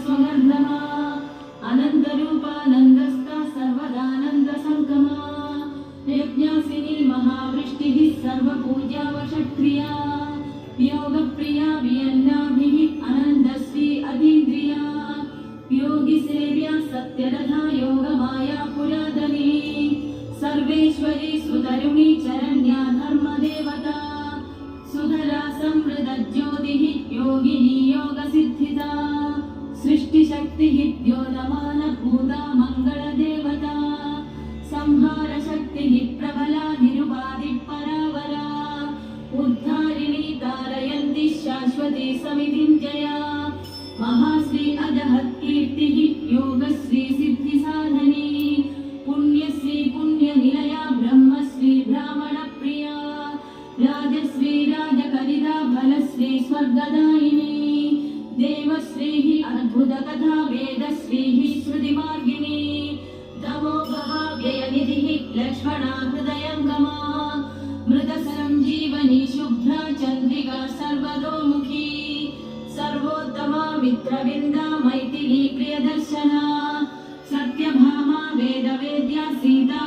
स्वगर्धमा अनन्तरूपानन्दस्ता सर्वदानन्द संगमा यज्ञासिनी महावृष्टिः सर्वपूजा वषट्क्रिया योगप्रिया वियन्नाभिः अनन्दश्री अतीन्द्रिया योगिसेव्या सत्यरथा योगमाया पुरातनी सर्वेश्वरी सुतरुणी चरण्या धर्मदेवता सुधरा समृद्धज्योतिः योगिनी योगसिद्धिदा सृष्टिशक्तिः द्योतमानभूता मङ्गलदेवता संहारशक्तिः प्रबला निरुपाधिपरावरा उद्धारिणी तारयन्ति शाश्वती समितिं जया महाश्री अजहत्कीर्तिः योगश्री सिद्धिसाधनी पुण्यश्री पुण्यनिलया ब्रह्मश्री ब्राह्मणप्रिया राजश्री राजकलिता फलश्री स्वर्गदायिनी देवश्रीः अद्भुतकथा वेदश्रीः श्रुतिमार्गिनी तमोगहाव्ययनिधिः लक्ष्मणा हृदयङ्गमा मृतसञ्जीवनी शुभ्रा चन्द्रिका सर्वतोमुखी सर्वोत्तमा मित्रविन्दा मैथिली प्रियदर्शना सत्यभामा वेदवेद्या सीता